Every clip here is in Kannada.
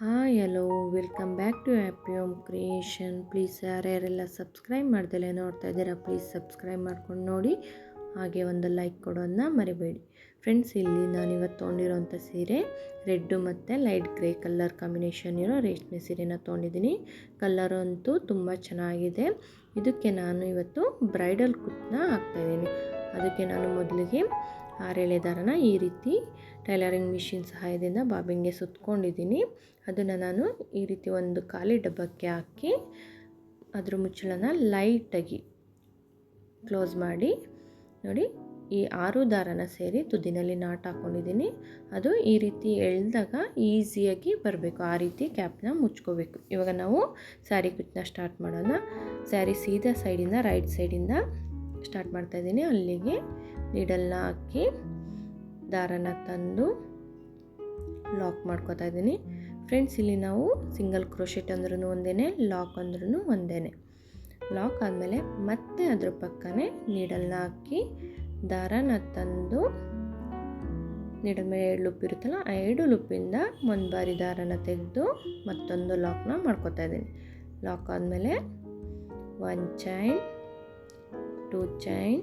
Hi hello welcome back to happy home creation. Please ಯಾರ್ಯಾರೆಲ್ಲ ಸಬ್ಸ್ಕ್ರೈಬ್ ಮಾಡ್ದಲೇ ನೋಡ್ತಾ ಇದ್ದೀರಾ ಪ್ಲೀಸ್ ಸಬ್ಸ್ಕ್ರೈಬ್ ಮಾಡ್ಕೊಂಡು ನೋಡಿ, ಹಾಗೆ ಒಂದು ಲೈಕ್ ಕೊಡೋದನ್ನ ಮರಿಬೇಡಿ. ಫ್ರೆಂಡ್ಸ್, ಇಲ್ಲಿ ನಾನಿವತ್ತು ತೊಗೊಂಡಿರೋಂಥ ಸೀರೆ ರೆಡ್ಡು ಮತ್ತು ಲೈಟ್ ಗ್ರೇ ಕಲರ್ ಕಾಂಬಿನೇಷನ್ ಇರೋ ರೇಷ್ಮೆ ಸೀರೆನ ತೊಗೊಂಡಿದ್ದೀನಿ. ಕಲರು ಅಂತೂ ತುಂಬ ಚೆನ್ನಾಗಿದೆ. ಇದಕ್ಕೆ ನಾನು ಇವತ್ತು ಬ್ರೈಡಲ್ ಕುಚ್ಚನ್ನ ಹಾಕ್ತಾಯಿದ್ದೀನಿ. ಅದಕ್ಕೆ ನಾನು ಮೊದಲಿಗೆ 6 ಎಳೆ ದಾರನ ಈ ರೀತಿ ಟೈಲರಿಂಗ್ ಮಿಷಿನ್ ಸಹಾಯದಿಂದ ಬಾಬಿನ್ಗೆ ಸುತ್ಕೊಂಡಿದ್ದೀನಿ. ಅದನ್ನು ನಾನು ಈ ರೀತಿ ಒಂದು ಖಾಲಿ ಡಬ್ಬಕ್ಕೆ ಹಾಕಿ ಅದ್ರ ಮುಚ್ಚಳನ ಲೈಟಾಗಿ ಕ್ಲೋಸ್ ಮಾಡಿ ನೋಡಿ, ಈ 6 ದಾರನ ಸೇರಿ ತುದಿನಲ್ಲಿ ನಾಟ್ ಹಾಕ್ಕೊಂಡಿದ್ದೀನಿ. ಅದು ಈ ರೀತಿ ಎಳೆದಾಗ ಈಸಿಯಾಗಿ ಬರಬೇಕು, ಆ ರೀತಿ ಕ್ಯಾಪ್ನ ಮುಚ್ಕೋಬೇಕು. ಇವಾಗ ನಾವು ಸ್ಯಾರಿ ಕುಚ್ಚನ್ನ ಸ್ಟಾರ್ಟ್ ಮಾಡೋಣ. ಸ್ಯಾರಿ ಸೀದಾ ಸೈಡಿಂದ ರೈಟ್ ಸೈಡಿಂದ ಸ್ಟಾರ್ಟ್ ಮಾಡ್ತಾಯಿದ್ದೀನಿ. ಅಲ್ಲಿಗೆ ನೀಡಲ್ನ ಹಾಕಿ ದಾರನ ತಂದು ಲಾಕ್ ಮಾಡ್ಕೋತಾ ಇದ್ದೀನಿ. ಫ್ರೆಂಡ್ಸ್, ಇಲ್ಲಿ ನಾವು ಸಿಂಗಲ್ ಕ್ರೋಶೆಟ್ ಅಂದ್ರೂ ಒಂದೇ, ಲಾಕ್ ಅಂದ್ರೂ ಒಂದೇ. ಲಾಕ್ ಆದಮೇಲೆ ಮತ್ತೆ ಅದ್ರ ಪಕ್ಕನೇ ನೀಡಲ್ನ ಹಾಕಿ ದಾರನ ತಂದು ನೀಡಲ್ ಮೇಲೆ 2 ಲೂಪ್ ಇರುತ್ತಲ್ಲ, ಆ 2 ಲೂಪಿಂದ ಒಂದು ಬಾರಿ ದಾರನ ತೆಗೆದು ಮತ್ತೊಂದು ಲಾಕ್ನ ಮಾಡ್ಕೋತಾ ಇದ್ದೀನಿ. ಲಾಕ್ ಆದಮೇಲೆ 1 ಚೈನ್, 2 ಚೈನ್,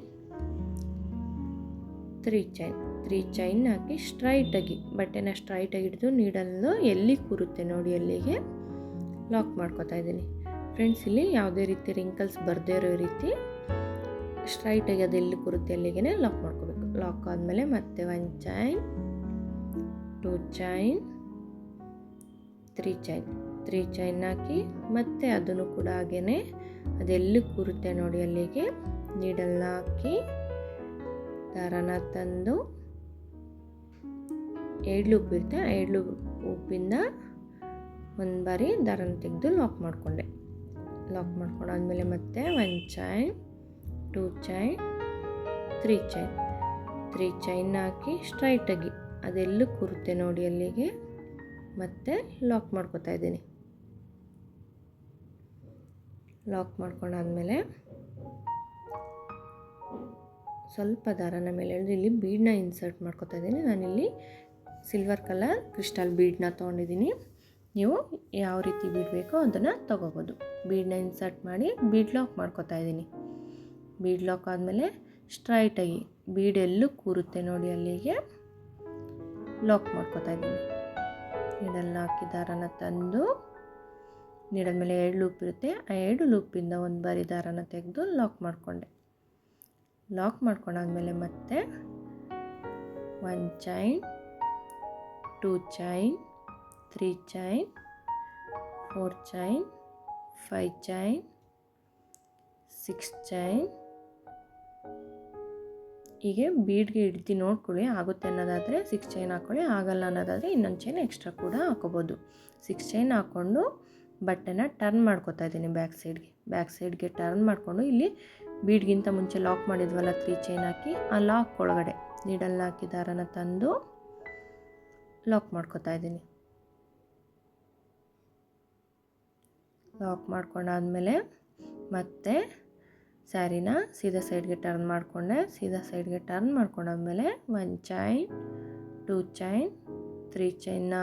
3 ಚೈನ್, 3 ಚೈನ್ ಹಾಕಿ ಸ್ಟ್ರೈಟಾಗಿ ಬಟ್ಟೆನ ಸ್ಟ್ರೈಟಾಗಿ ಹಿಡಿದು ನೀಡಲ್ಲು ಎಲ್ಲಿ ಕೂರುತ್ತೆ ನೋಡಿ ಅಲ್ಲಿಗೆ ಲಾಕ್ ಮಾಡ್ಕೋತಾ ಇದ್ದೀನಿ. ಫ್ರೆಂಡ್ಸ್, ಇಲ್ಲಿ ಯಾವುದೇ ರೀತಿ ರಿಂಕಲ್ಸ್ ಬರದೇ ಇರೋ ರೀತಿ ಸ್ಟ್ರೈಟಾಗಿ ಅದು ಎಲ್ಲಿ ಕೂರುತ್ತೆ ಅಲ್ಲಿಗೆ ಲಾಕ್ ಮಾಡ್ಕೋಬೇಕು. ಲಾಕ್ ಆದಮೇಲೆ ಮತ್ತೆ 1 ಚೈನ್, 2 ಚೈನ್, 3 ಚೈನ್, 3 ಚೈನ್ ಹಾಕಿ ಮತ್ತೆ ಅದನ್ನು ಕೂಡ ಹಾಗೇ ಅದೆಲ್ಲಿ ಕೂರುತ್ತೆ ನೋಡಿ ಅಲ್ಲಿಗೆ ನೀಡಲ್ನ ಹಾಕಿ ದಾರನ ತಂದು 2 ಲೂಪ್ ಇರುತ್ತೆ, 2 ಲೂಪಿಂದ ಒಂದು ಬಾರಿ ದಾರನ ತೆಗೆದು ಲಾಕ್ ಮಾಡಿಕೊಂಡೆ. ಲಾಕ್ ಮಾಡ್ಕೊಂಡಾದ್ಮೇಲೆ ಮತ್ತೆ 1 ಚೈನ್, 2 ಚೈನ್, 3 ಚೈನ್, 3 ಚೈನ್ ಹಾಕಿ ಸ್ಟ್ರೈಟಾಗಿ ಅದೆಲ್ಲೂ ಕೂರುತ್ತೆ ನೋಡಿ ಅಲ್ಲಿಗೆ ಮತ್ತೆ ಲಾಕ್ ಮಾಡ್ಕೋತಾ ಇದ್ದೀನಿ. ಲಾಕ್ ಮಾಡ್ಕೊಂಡಾದ್ಮೇಲೆ ಸ್ವಲ್ಪ ದಾರನ ಮೇಲೆ ಎಳೆದು ಇಲ್ಲಿ ಬೀಡನ್ನ ಇನ್ಸರ್ಟ್ ಮಾಡ್ಕೋತಾ ಇದ್ದೀನಿ. ನಾನಿಲ್ಲಿ ಸಿಲ್ವರ್ ಕಲರ್ ಕ್ರಿಸ್ಟಲ್ ಬೀಡನ್ನ ತೊಗೊಂಡಿದ್ದೀನಿ. ನೀವು ಯಾವ ರೀತಿ ಬೀಡ್ ಬೇಕೋ ಅದನ್ನು ತೊಗೋಬೋದು. ಬೀಡನ್ನ ಇನ್ಸರ್ಟ್ ಮಾಡಿ ಬೀಡ್ ಲಾಕ್ ಮಾಡ್ಕೋತಾ ಇದ್ದೀನಿ. ಬೀಡ್ ಲಾಕ್ ಆದಮೇಲೆ ಸ್ಟ್ರೈಟಾಗಿ ಬೀಡ್ ಎಲ್ಲೂ ಕೂರುತ್ತೆ ನೋಡಿ ಅಲ್ಲಿಗೆ ಲಾಕ್ ಮಾಡ್ಕೋತಾ ಇದ್ದೀನಿ. ನೀಡಲ್ನ ಹಾಕಿ ದಾರನ ತಂದು ನೀಡಲ್ ಮೇಲೆ 2 ಲೂಪ್ ಇರುತ್ತೆ, ಆ 2 ಲೂಪಿಂದ ಒಂದು ಬಾರಿ ದಾರನ ತೆಗೆದು ಲಾಕ್ ಮಾಡಿಕೊಂಡೆ. ಲಾಕ್ ಮಾಡ್ಕೊಂಡಾದ್ಮೇಲೆ ಮತ್ತೆ 1 chain, 2 chain, 3 chain, 4 chain, 5 chain, 6 chain. ಹೀಗೆ ಬೀಡ್ಗೆ ಹಿಡ್ದು ನೋಡ್ಕೊಳ್ಳಿ, ಆಗುತ್ತೆ ಅನ್ನೋದಾದರೆ 6 ಚೈನ್ ಹಾಕ್ಕೊಳ್ಳಿ, ಆಗಲ್ಲ ಅನ್ನೋದಾದರೆ ಇನ್ನೊಂದು ಚೈನ್ ಎಕ್ಸ್ಟ್ರಾ ಕೂಡ ಹಾಕೋಬೋದು. 6 ಚೈನ್ ಹಾಕ್ಕೊಂಡು ಬಟ್ಟೆನ ಟರ್ನ್ ಮಾಡ್ಕೋತಾ ಇದ್ದೀನಿ ಬ್ಯಾಕ್ ಸೈಡ್ಗೆ ಟರ್ನ್ ಮಾಡಿಕೊಂಡು ಇಲ್ಲಿ ಬೀಡ್ಗಿಂತ ಮುಂಚೆ ಲಾಕ್ ಮಾಡಿದ್ವಲ್ಲ 3 ಚೈನ್ ಹಾಕಿ ಆ ಲಾಕ್ ಒಳಗಡೆ ನೀಡಲ್ನ ಹಾಕಿ ದಾರನ ತಂದು ಲಾಕ್ ಮಾಡ್ಕೋತಾ ಇದ್ದೀನಿ. ಲಾಕ್ ಮಾಡ್ಕೊಂಡಾದ್ಮೇಲೆ ಮತ್ತೆ ಸ್ಯಾರಿನ ಸೀದಾ ಸೈಡ್ಗೆ ಟರ್ನ್ ಮಾಡಿಕೊಂಡೆ. ಸೀದಾ ಸೈಡ್ಗೆ ಟರ್ನ್ ಮಾಡ್ಕೊಂಡಾದ್ಮೇಲೆ 1 ಚೈನ್, 2 ಚೈನ್, 3 ಚೈನ್ನ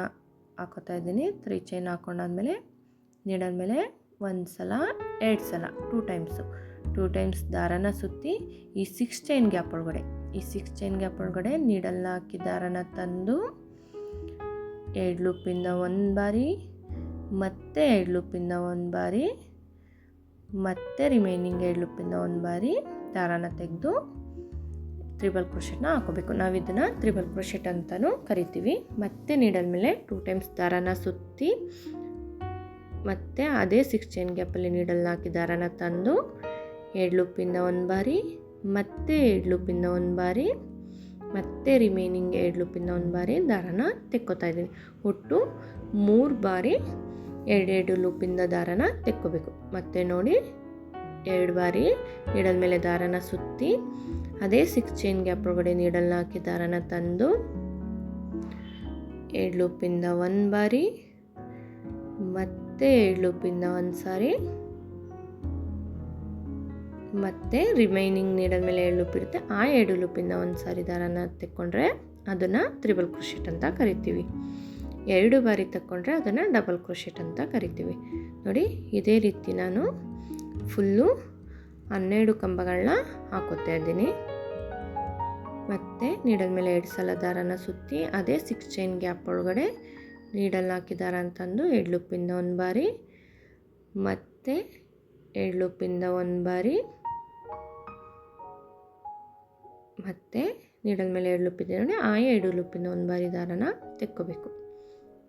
ಹಾಕೋತಾ ಇದ್ದೀನಿ. 3 ಚೈನ್ ಹಾಕ್ಕೊಂಡಾದ್ಮೇಲೆ ನೀಡಲ್ ಮೇಲೆ 1 ಸಲ 2 ಸಲ 2 ಟೈಮ್ಸ್ ದಾರನ ಸುತ್ತಿ ಈ 6 ಚೈನ್ ಗ್ಯಾಪ್ ಒಳಗಡೆ ನೀಡಲ್ನ ಹಾಕಿ ದಾರನ ತಂದು 2 ಲೂಪಿಂದ ಒಂದು ಬಾರಿ ಮತ್ತೆ 2 ಲೂಪಿಂದ ಒಂದು ಬಾರಿ ಮತ್ತೆ ರಿಮೈನಿಂಗ್ 2 ಲೂಪಿಂದ ಒಂದು ಬಾರಿ ದಾರನ ತೆಗೆದು ತ್ರಿಬಲ್ ಕ್ರೋಶೆಟ್ನ ಹಾಕೋಬೇಕು. ನಾವು ಇದನ್ನು ತ್ರಿಬಲ್ ಕ್ರೋಶೆಟ್ ಅಂತಲೂ ಕರಿತೀವಿ. ಮತ್ತೆ ನೀಡಲ್ ಮೇಲೆ 2 ಟೈಮ್ಸ್ ದಾರನ ಸುತ್ತಿ ಮತ್ತು ಅದೇ 6 ಚೈನ್ ಗ್ಯಾಪಲ್ಲಿ ನೀಡಲ್ನ ಹಾಕಿ ದಾರನ ತಂದು 2 ಲೂಪಿಂದ ಒಂದು ಬಾರಿ ಮತ್ತೆ 2 ಲೂಪಿಂದ ಒಂದು ಬಾರಿ ಮತ್ತೆ ರಿಮೈನಿಂಗ್ 2 ಲೂಪಿಂದ ಒಂದು ಬಾರಿ ದಾರನ ತೆಕ್ಕೋತಾ ಇದ್ದೀನಿ. ಒಟ್ಟು 3 ಬಾರಿ 2 ಲೂಪಿಂದ ದಾರನ ತೆಕ್ಕೋಬೇಕು. ಮತ್ತೆ ನೋಡಿ 2 ಬಾರಿ ನೀಡಲ್ ಮೇಲೆ ದಾರನ ಸುತ್ತಿ ಅದೇ 6 ಚೈನ್ ಗ್ಯಾಪ್ ಒಳಗಡೆ ನೀಡಲ್ನ ಹಾಕಿ ದಾರನ ತಂದು 2 ಲೂಪಿಂದ ಒಂದು ಬಾರಿ ಮತ್ತೆ 2 ಲೂಪಿಂದ ಒಂದು ಸಾರಿ ಮತ್ತು ರಿಮೈನಿಂಗ್ ನೀಡಲ್ ಮೇಲೆ 2 ಲೂಪ್ ಇರುತ್ತೆ, ಆ 2 ಲೂಪಿಂದ ಒಂದು ಸಾರಿ ದಾರನ ತೆಕ್ಕೊಂಡ್ರೆ ಅದನ್ನು ತ್ರಿಬಲ್ ಕ್ರೋಶೆಟ್ ಅಂತ ಕರಿತೀವಿ. 2 ಬಾರಿ ತಕ್ಕೊಂಡ್ರೆ ಅದನ್ನು ಡಬಲ್ ಕ್ರೋಶೆಟ್ ಅಂತ ಕರಿತೀವಿ. ನೋಡಿ ಇದೇ ರೀತಿ ನಾನು ಫುಲ್ಲು 12 ಕಂಬಗಳನ್ನ ಹಾಕೋತಾ ಇದ್ದೀನಿ. ಮತ್ತು ನೀಡಲ್ ಮೇಲೆ 2 ಸಲ ದಾರನ ಸುತ್ತಿ ಅದೇ 6 ಚೈನ್ ಗ್ಯಾಪ್ ಒಳಗಡೆ ನೀಡಲ್ ಹಾಕಿ ದಾರ ಅಂತಂದು 2 ಲೂಪಿಂದ 1 ಬಾರಿ, ಮತ್ತು 2 ಲೂಪಿಂದ 1 ಬಾರಿ, ಮತ್ತು ನೀಡಲ್ ಮೇಲೆ 2 ಲೂಪ್ ಇದೆ ನೋಡಿ, ಆ 2 ಲೂಪಿಂದ 1 ಬಾರಿ ದಾರನ ತೆಕ್ಕೋಬೇಕು.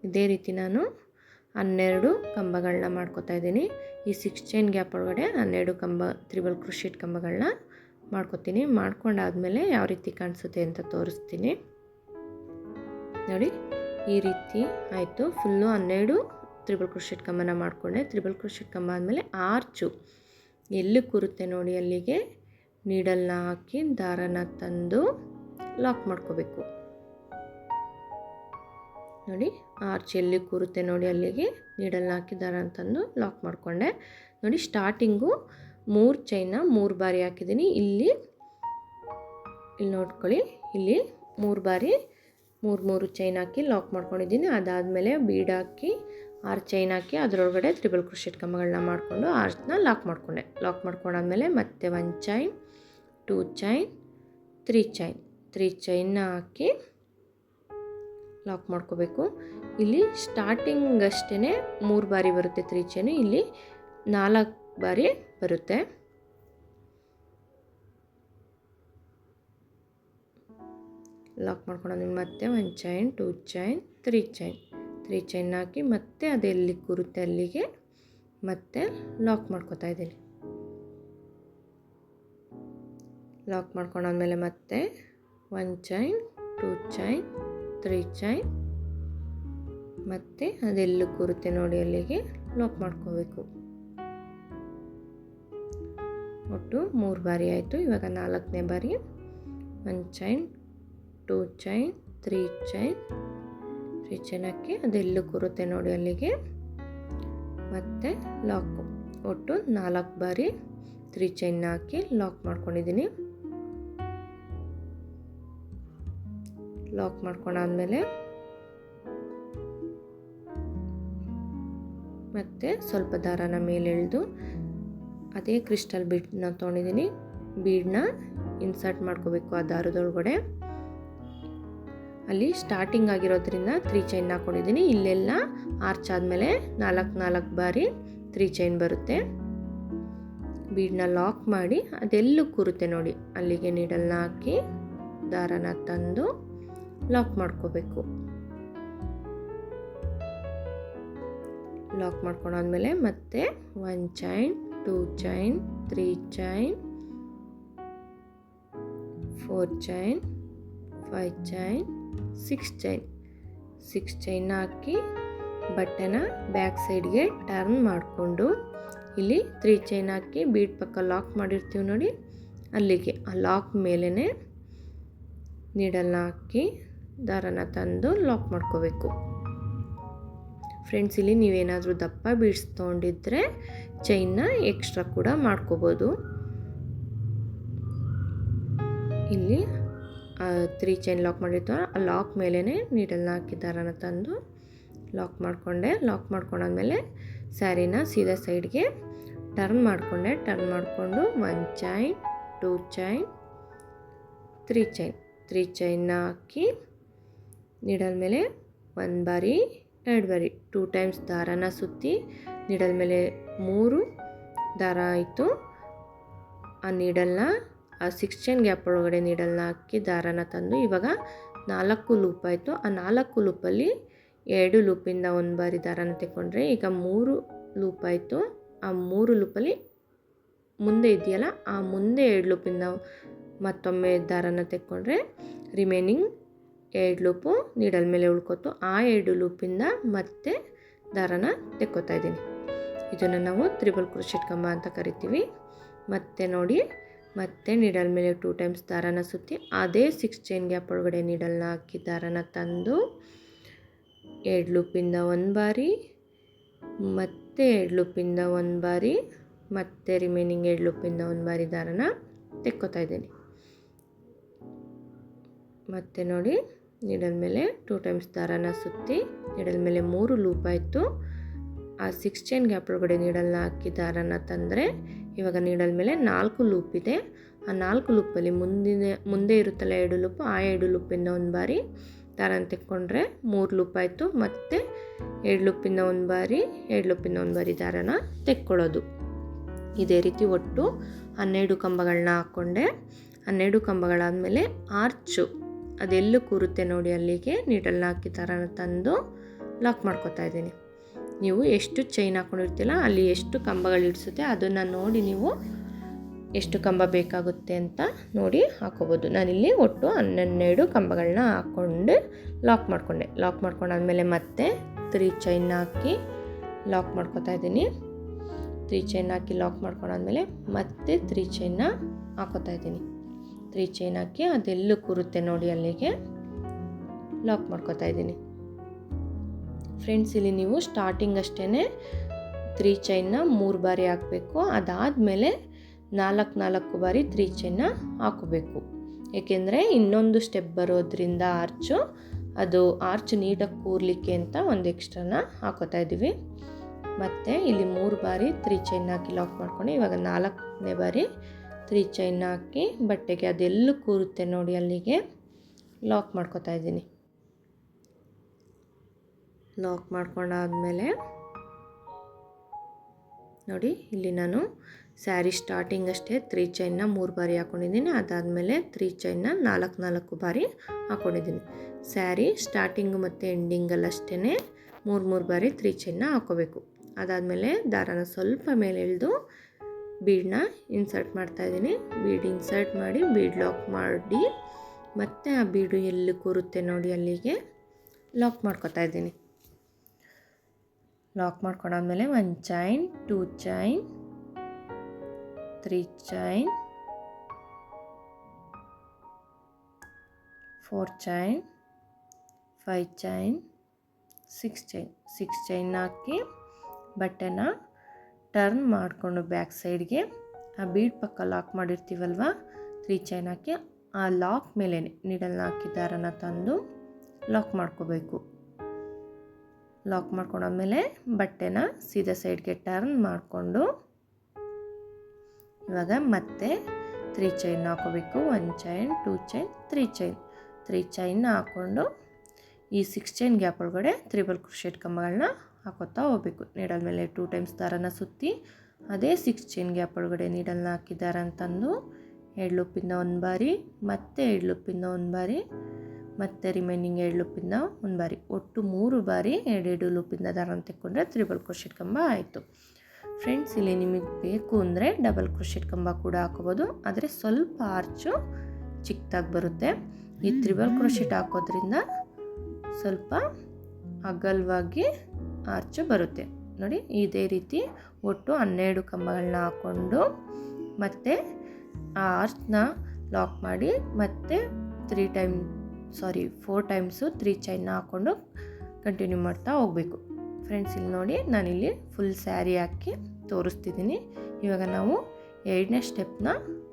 ಇದೇ ರೀತಿ ನಾನು 12 ಕಂಬಗಳನ್ನ ಮಾಡ್ಕೋತಾ ಇದ್ದೀನಿ. ಈ 6 ಚೈನ್ ಗ್ಯಾಪ್ ಒಳಗಡೆ 12 ಕಂಬ ತ್ರಿಬಲ್ ಕ್ರೋಶೆಟ್ ಕಂಬಗಳನ್ನ ಮಾಡ್ಕೋತೀನಿ. ಮಾಡ್ಕೊಂಡಾದ್ಮೇಲೆ ಯಾವ ರೀತಿ ಕಾಣಿಸುತ್ತೆ ಅಂತ ತೋರಿಸ್ತೀನಿ ನೋಡಿ. ಈ ರೀತಿ ಆಯಿತು. ಫುಲ್ಲು 12 ತ್ರಿಬಲ್ ಕ್ರೋಶೆಟ್ ಕಂಬನ ಮಾಡಿಕೊಂಡೆ. ತ್ರಿಬಲ್ ಕ್ರೋಶೆಟ್ ಕಂಬ ಆದಮೇಲೆ ಆರ್ಚು ಎಲ್ಲಿ ಕೂರುತ್ತೆ ನೋಡಿ ಅಲ್ಲಿಗೆ ನೀಡಲ್ನ ಹಾಕಿ ದಾರನ ತಂದು ಲಾಕ್ ಮಾಡ್ಕೋಬೇಕು. ನೋಡಿ ಆರ್ಚ್ ಎಲ್ಲಿ ಕೂರುತ್ತೆ ನೋಡಿ ಅಲ್ಲಿಗೆ ನೀಡಲ್ನ ಹಾಕಿ ದಾರನ ತಂದು ಲಾಕ್ ಮಾಡಿಕೊಂಡೆ. ನೋಡಿ ಸ್ಟಾರ್ಟಿಂಗು 3 ಚೈನ್ನ 3 ಬಾರಿ ಹಾಕಿದ್ದೀನಿ. ಇಲ್ಲಿ ನೋಡ್ಕೊಳ್ಳಿ, ಇಲ್ಲಿ 3 ಬಾರಿ 3 ಚೈನ್ ಹಾಕಿ ಲಾಕ್ ಮಾಡ್ಕೊಂಡಿದ್ದೀನಿ. ಅದಾದಮೇಲೆ ಬೀಡ್ ಹಾಕಿ 6 ಚೈನ್ ಹಾಕಿ ಅದರೊಳಗಡೆ ತ್ರಿಬಲ್ ಕ್ರೋಶೆಟ್ ಕಂಬಗಳನ್ನ ಮಾಡಿಕೊಂಡು ಆರ್ಚ್ನ ಲಾಕ್ ಮಾಡಿಕೊಂಡೆ. ಲಾಕ್ ಮಾಡ್ಕೊಂಡಾದ್ಮೇಲೆ ಮತ್ತೆ 1 ಚೈನ್, 2 ಚೈನ್, 3 ಚೈನ್ನ ಹಾಕಿ ಲಾಕ್ ಮಾಡ್ಕೋಬೇಕು. ಇಲ್ಲಿ ಸ್ಟಾರ್ಟಿಂಗ್ ಅಷ್ಟೇ 3 ಬಾರಿ ಬರುತ್ತೆ 3 ಚೈನು, ಇಲ್ಲಿ 4 ಬಾರಿ ಬರುತ್ತೆ. ಲಾಕ್ ಮಾಡ್ಕೊಂಡ್ಮೇಲೆ ಮತ್ತೆ 1 ಚೈನ್, 2 ಚೈನ್, 3 ಚೈನ್ ಹಾಕಿ ಮತ್ತೆ ಅದೆಲ್ಲಿ ಕೂರುತ್ತೆ ಅಲ್ಲಿಗೆ ಮತ್ತೆ ಲಾಕ್ ಮಾಡ್ಕೋತಾ ಇದ್ದೀನಿ. ಲಾಕ್ ಮಾಡ್ಕೊಂಡಾದ್ಮೇಲೆ ಮತ್ತೆ 1 ಚೈನ್, 2 ಚೈನ್, 3 ಚೈನ್, ಮತ್ತು ಅದೆಲ್ಲೂ ಕೂರುತ್ತೆ ನೋಡಿ ಅಲ್ಲಿಗೆ ಲಾಕ್ ಮಾಡ್ಕೋಬೇಕು. ಒಟ್ಟು 3 ಬಾರಿ ಆಯಿತು. ಇವಾಗ 4ನೇ ಬಾರಿ 1 ಚೈನ್, 2 ಚೈನ್, 3 ಚೈನ್ ಹಾಕಿ ಅದೆಲ್ಲೂ ಕೂರುತ್ತೆ ನೋಡಿ ಅಲ್ಲಿಗೆ ಮತ್ತು ಲಾಕು. ಒಟ್ಟು 4 ಬಾರಿ 3 ಚೈನ್ ಹಾಕಿ ಲಾಕ್ ಮಾಡ್ಕೊಂಡಿದ್ದೀನಿ. ಲಾಕ್ ಮಾಡ್ಕೊಂಡಾದ್ಮೇಲೆ ಮತ್ತೆ ಸ್ವಲ್ಪ ದಾರನ ಮೇಲೆ ಎಳೆದು ಅದೇ ಕ್ರಿಸ್ಟಲ್ ಬೀಡನ್ನ ತೊಗೊಂಡಿದ್ದೀನಿ. ಬೀಡನ್ನ ಇನ್ಸರ್ಟ್ ಮಾಡ್ಕೋಬೇಕು ಆ ದಾರದೊಳಗಡೆ. ಅಲ್ಲಿ ಸ್ಟಾರ್ಟಿಂಗ್ ಆಗಿರೋದ್ರಿಂದ 3 ಚೈನ್ ಹಾಕ್ಕೊಂಡಿದ್ದೀನಿ. ಇಲ್ಲೆಲ್ಲ ಆರ್ಚ್ ಆದಮೇಲೆ 4 ಬಾರಿ 3 ಚೈನ್ ಬರುತ್ತೆ. ಬೀಡನ್ನ ಲಾಕ್ ಮಾಡಿ ಅದೆಲ್ಲೂ ಕೂರುತ್ತೆ ನೋಡಿ ಅಲ್ಲಿಗೆ ನೀಡಲ್ನ ಹಾಕಿ ದಾರನ ತಂದು ಲಾಕ್ ಮಾಡ್ಕೋಬೇಕು. ಲಾಕ್ ಮಾಡ್ಕೊಂಡಾದ್ಮೇಲೆ ಮತ್ತೆ 1 chain, 2 chain, 3 chain, 4 chain, 5 chain, 6 chain ಹಾಕಿ ಬಟ್ಟೆನ ಬ್ಯಾಕ್ ಸೈಡ್ಗೆ ಟರ್ನ್ ಮಾಡಿಕೊಂಡು ಇಲ್ಲಿ 3 ಚೈನ್ ಹಾಕಿ ಬೀಡ್ ಪಕ್ಕ ಲಾಕ್ ಮಾಡಿರ್ತೀವಿ ನೋಡಿ ಅಲ್ಲಿಗೆ ಆ ಲಾಕ್ ಮೇಲೇ ನೀಡಲ್ನ ಹಾಕಿ ದಾರನ ತಂದು ಲಾಕ್ ಮಾಡ್ಕೋಬೇಕು. ಫ್ರೆಂಡ್ಸ್, ಇಲ್ಲಿ ನೀವೇನಾದರೂ ದಪ್ಪ ಬೀಡ್ಸ್ ತೊಗೊಂಡಿದ್ರೆ ಚೈನ್ನ ಎಕ್ಸ್ಟ್ರಾ ಕೂಡ ಮಾಡ್ಕೋಬೋದು. ಇಲ್ಲಿ 3 ಚೈನ್ ಲಾಕ್ ಮಾಡಿರ್ತೀವಿ ಆ ಲಾಕ್ ಮೇಲೇ ನೀಡಲ್ನ ಹಾಕಿ ದಾರನ ತಂದು ಲಾಕ್ ಮಾಡಿಕೊಂಡೆ. ಲಾಕ್ ಮಾಡ್ಕೊಂಡಾದ್ಮೇಲೆ ಸ್ಯಾರಿನ ಸೀದಾ ಸೈಡ್ಗೆ ಟರ್ನ್ ಮಾಡಿಕೊಂಡೆ. ಟರ್ನ್ ಮಾಡಿಕೊಂಡು 1 ಚೈನ್, 2 ಚೈನ್, 3 ಚೈನ್ನ ಹಾಕಿ ನೀಡಲ್ ಮೇಲೆ 1 ಬಾರಿ 2 ಬಾರಿ 2 ಟೈಮ್ಸ್ ದಾರನ ಸುತ್ತಿ ನೀಡಲ್ ಮೇಲೆ 3 ದಾರ ಆಯಿತು. ಆ ನೀಡಲ್ನ ಆ 6 ಚೈನ್ ಗ್ಯಾಪ್ ಒಳಗಡೆ ನೀಡಲ್ನ ಹಾಕಿ ದಾರನ ತಂದು ಇವಾಗ 4 ಲೂಪ್ ಆಯಿತು. ಆ 4 ಲೂಪಲ್ಲಿ 2 ಲೂಪಿಂದ 1 ಬಾರಿ ದಾರನ ತೆಕ್ಕೊಂಡ್ರೆ ಈಗ 3 ಲೂಪ್ ಆಯಿತು. ಆ 3 ಲೂಪಲ್ಲಿ ಮುಂದೆ ಇದೆಯಲ್ಲ ಆ ಮುಂದೆ 2 ಲೂಪಿಂದ ಮತ್ತೊಮ್ಮೆ ದಾರನ ತೆಕ್ಕೊಂಡ್ರೆ ರಿಮೈನಿಂಗ್ 2 ಲೂಪು ನೀಡಲ್ ಮೇಲೆ ಉಳ್ಕೋತು. ಆ 2 ಲೂಪಿಂದ ಮತ್ತೆ ದಾರನ ತೆಕ್ಕೋತಾ ಇದ್ದೀನಿ. ಇದನ್ನು ನಾವು ತ್ರಿಬಲ್ ಕ್ರೋಶೆಟ್ ಕಂಬ ಅಂತ ಕರಿತೀವಿ. ಮತ್ತೆ ನೋಡಿ ಮತ್ತೆ ನೀಡಲ್ ಮೇಲೆ 2 ಟೈಮ್ಸ್ ದಾರನ ಸುತ್ತಿ ಅದೇ 6 ಚೈನ್ ಗ್ಯಾಪ್ ಒಳಗಡೆ ನೀಡಲ್ನ ಹಾಕಿ ದಾರನ ತಂದು 2 ಲೂಪಿಂದ 1 ಬಾರಿ ಮತ್ತೆ 2 ಲೂಪಿಂದ 1 ಬಾರಿ ಮತ್ತೆ ರಿಮೈನಿಂಗ್ 2 ಲೂಪಿಂದ 1 ಬಾರಿ ದಾರನ ತೆಕ್ಕೋತಾ ಇದ್ದೀನಿ. ಮತ್ತೆ ನೋಡಿ ನೀಡಲ್ ಮೇಲೆ 2 ಟೈಮ್ಸ್ ದಾರನ ಸುತ್ತಿ ನೀಡಲ್ ಮೇಲೆ 3 ಲೂಪ್ ಆಯಿತು. ಆ 6 ಚೈನ್ ಗ್ಯಾಪ್ ಒಳಗಡೆ ನೀಡಲ್ನ ಹಾಕಿ ದಾರನ ತಂದರೆ ಇವಾಗ ನೀಡಲ್ ಮೇಲೆ 4 ಲೂಪ್ ಇದೆ. ಆ 4 ಲೂಪಲ್ಲಿ ಮುಂದೆ ಇರುತ್ತಲ್ಲ 2 ಲೂಪು, ಆ 2 ಲೂಪಿಂದ ಒಂದು ಬಾರಿ ದಾರನ ತೆಕ್ಕೊಂಡ್ರೆ 3 ಲೂಪ್ ಆಯಿತು. ಮತ್ತು 2 ಲೂಪಿಂದ ಒಂದು ಬಾರಿ 2 ಲೂಪಿಂದ ಒಂದು ಬಾರಿ ದಾರನ ತೆಕ್ಕೊಳ್ಳೋದು. ಇದೇ ರೀತಿ ಒಟ್ಟು 12 ಕಂಬಗಳನ್ನ ಹಾಕ್ಕೊಂಡೆ. 12 ಕಂಬಗಳಾದಮೇಲೆ ಆರ್ಚು ಅದೆಲ್ಲೂ ಕೂರುತ್ತೆ ನೋಡಿ, ಅಲ್ಲಿಗೆ ನೀಡಲ್ನ ಹಾಕಿ ದಾರನ ತಂದು ಲಾಕ್ ಮಾಡ್ಕೊತಾ ಇದ್ದೀನಿ. ನೀವು ಎಷ್ಟು ಚೈನ್ ಹಾಕ್ಕೊಂಡಿರ್ತೀರ ಅಲ್ಲಿ ಎಷ್ಟು ಕಂಬಗಳು ಇಡಿಸುತ್ತೆ ಅದನ್ನು ನೋಡಿ ನೀವು ಎಷ್ಟು ಕಂಬ ಬೇಕಾಗುತ್ತೆ ಅಂತ ನೋಡಿ ಹಾಕೋಬೋದು. ನಾನಿಲ್ಲಿ ಒಟ್ಟು 12 ಕಂಬಗಳನ್ನ ಹಾಕ್ಕೊಂಡು ಲಾಕ್ ಮಾಡ್ಕೊಂಡಾದ್ಮೇಲೆ ಮತ್ತೆ 3 ಚೈನ್ ಹಾಕಿ ಲಾಕ್ ಮಾಡ್ಕೊತಾ ಇದ್ದೀನಿ. 3 ಚೈನ್ ಹಾಕಿ ಲಾಕ್ ಮಾಡ್ಕೊಂಡಾದ್ಮೇಲೆ ಮತ್ತೆ 3 ಚೈನ್ನ ಹಾಕೋತಾ ಇದ್ದೀನಿ. 3 ಚೈನ್ ಹಾಕಿ ಅದೆಲ್ಲೂ ಕೂರುತ್ತೆ ನೋಡಿ, ಅಲ್ಲಿಗೆ ಲಾಕ್ ಮಾಡ್ಕೊತಾ ಇದ್ದೀನಿ. ಫ್ರೆಂಡ್ಸ್, ಇಲ್ಲಿ ನೀವು ಸ್ಟಾರ್ಟಿಂಗ್ ಅಷ್ಟೇ 3 ಚೈನ್ನ 3 ಬಾರಿ ಹಾಕಬೇಕು. ಅದಾದಮೇಲೆ 4 ಬಾರಿ 3 ಚೈನ್ನ ಹಾಕೋಬೇಕು. ಏಕೆಂದರೆ ಇನ್ನೊಂದು ಸ್ಟೆಪ್ ಬರೋದ್ರಿಂದ ಅದು ಆರ್ಚ್ ನೀಟಾಗಿ ಕೂರಲಿಕ್ಕೆ ಅಂತ ಒಂದು ಎಕ್ಸ್ಟ್ರಾನ ಹಾಕೋತಾ ಇದ್ದೀವಿ. ಮತ್ತು ಇಲ್ಲಿ 3 ಬಾರಿ 3 ಚೈನ್ ಹಾಕಿ ಲಾಕ್ ಮಾಡ್ಕೊಂಡು ಇವಾಗ 4ನೇ ಬಾರಿ 3 ಚೈನ್ ಹಾಕಿ ಬಟ್ಟೆಗೆ ಅದೆಲ್ಲೂ ಕೂರುತ್ತೆ ನೋಡಿ, ಅಲ್ಲಿಗೆ ಲಾಕ್ ಮಾಡ್ಕೊತಾ ಇದ್ದೀನಿ. ಲಾಕ್ ಮಾಡ್ಕೊಂಡಾದ್ಮೇಲೆ ನೋಡಿ, ಇಲ್ಲಿ ನಾನು ಸ್ಯಾರಿ ಸ್ಟಾರ್ಟಿಂಗ್ ಅಷ್ಟೇ 3 ಚೈನ್ನ 3 ಬಾರಿ ಹಾಕ್ಕೊಂಡಿದ್ದೀನಿ. ಅದಾದಮೇಲೆ 3 ಚೈನ್ನ 4 ಬಾರಿ ಹಾಕ್ಕೊಂಡಿದ್ದೀನಿ. ಸ್ಯಾರಿ ಸ್ಟಾರ್ಟಿಂಗು ಮತ್ತು ಎಂಡಿಂಗಲ್ಲಷ್ಟೇ 3 ಬಾರಿ 3 ಚೈನ್ನ ಹಾಕ್ಕೋಬೇಕು. ಅದಾದಮೇಲೆ ದಾರನ ಸ್ವಲ್ಪ ಮೇಲೆ ಎಳೆದು ಬೀಡನ್ನ ಇನ್ಸರ್ಟ್ ಮಾಡ್ತಾಯಿದ್ದೀನಿ. ಬೀಡ್ ಇನ್ಸರ್ಟ್ ಮಾಡಿ ಬೀಡ್ ಲಾಕ್ ಮಾಡಿ ಮತ್ತು ಆ ಬೀಡು ಎಲ್ಲಿ ಕೂರುತ್ತೆ ನೋಡಿ, ಅಲ್ಲಿಗೆ ಲಾಕ್ ಮಾಡ್ಕೊತಾ ಇದ್ದೀನಿ. ಲಾಕ್ ಮಾಡ್ಕೊಂಡಾದ್ಮೇಲೆ 1 chain, 2 chain, 3 chain, 4 chain, 5 chain, 6 chain ಹಾಕಿ ಬಟ್ಟೆನ ಟರ್ನ್ ಮಾಡಿಕೊಂಡು ಬ್ಯಾಕ್ ಸೈಡ್ಗೆ ಆ ಬೀಡ್ ಪಕ್ಕ ಲಾಕ್ ಮಾಡಿರ್ತೀವಲ್ವ, 3 ಚೈನ್ ಹಾಕಿ ಆ ಲಾಕ್ ಮೇಲೆ ನೀಡಲ್ನ ಹಾಕಿ ದಾರನ ತಂದು ಲಾಕ್ ಮಾಡ್ಕೋಬೇಕು. ಲಾಕ್ ಮಾಡ್ಕೊಂಡಾದ್ಮೇಲೆ ಬಟ್ಟೆನ ಸೀದಾ ಸೈಡ್ಗೆ ಟರ್ನ್ ಮಾಡಿಕೊಂಡು ಇವಾಗ ಮತ್ತೆ 3 ಚೈನ್ ಹಾಕೋಬೇಕು. 1 ಚೈನ್, 2 ಚೈನ್, 3 ಚೈನ್ನ ಹಾಕ್ಕೊಂಡು ಈ 6 ಚೈನ್ ಗ್ಯಾಪ್ ಒಳಗಡೆ ತ್ರಿಬಲ್ ಕ್ರೋಶೆಟ್ ಕಂಬಗಳನ್ನ ಹಾಕೋತಾ ಹೋಗ್ಬೇಕು. ನೀಡಲ್ ಮೇಲೆ 2 ಟೈಮ್ಸ್ ದಾರನ ಸುತ್ತಿ ಅದೇ 6 ಚೈನ್ ಗ್ಯಾಪ್ ಒಳಗಡೆ ನೀಡಲ್ನ ಹಾಕಿ ದಾರನ ತಂದು 2 ಲೂಪಿಂದ ಒಂದು ಬಾರಿ, ಮತ್ತೆ 2 ಲೂಪಿಂದ ಒಂದು ಬಾರಿ, ಮತ್ತು ರಿಮೈನಿಂಗ್ 2 ಲೂಪಿಂದ ಒಂದು ಬಾರಿ, ಒಟ್ಟು 3 ಬಾರಿ 2 ಲೂಪಿಂದ ದಾರನ ತೆಕ್ಕೊಂಡ್ರೆ ತ್ರಿಬಲ್ ಕ್ರೋಶೆಟ್ ಕಂಬ ಆಯಿತು. ಫ್ರೆಂಡ್ಸ್, ಇಲ್ಲಿ ನಿಮಗೆ ಬೇಕು ಅಂದರೆ ಡಬಲ್ ಕ್ರೋಶೆಟ್ ಕಂಬ ಕೂಡ ಹಾಕೋಬೋದು, ಆದರೆ ಸ್ವಲ್ಪ ಆರ್ಚು ಚಿಕ್ಕದಾಗಿ ಬರುತ್ತೆ. ಈ ತ್ರಿಬಲ್ ಕ್ರೋಶೆಟ್ ಹಾಕೋದ್ರಿಂದ ಸ್ವಲ್ಪ ಅಗಲವಾಗಿ ಆರ್ಚು ಬರುತ್ತೆ ನೋಡಿ. ಇದೇ ರೀತಿ ಒಟ್ಟು 12 ಕಂಬಗಳನ್ನ ಹಾಕ್ಕೊಂಡು ಮತ್ತೆ ಆ ಆರ್ಚ್ನ ಲಾಕ್ ಮಾಡಿ ಮತ್ತೆ 4 ಟೈಮ್ಸು 3 ಚೈನ್ನ ಹಾಕ್ಕೊಂಡು ಕಂಟಿನ್ಯೂ ಮಾಡ್ತಾ ಹೋಗಬೇಕು. ಫ್ರೆಂಡ್ಸ್, ಇಲ್ಲಿ ನೋಡಿ, ನಾನಿಲ್ಲಿ ಫುಲ್ ಸ್ಯಾರಿ ಹಾಕಿ ತೋರಿಸ್ತಿದ್ದೀನಿ. ಇವಾಗ ನಾವು 2ನೇ ಸ್ಟೆಪ್ನ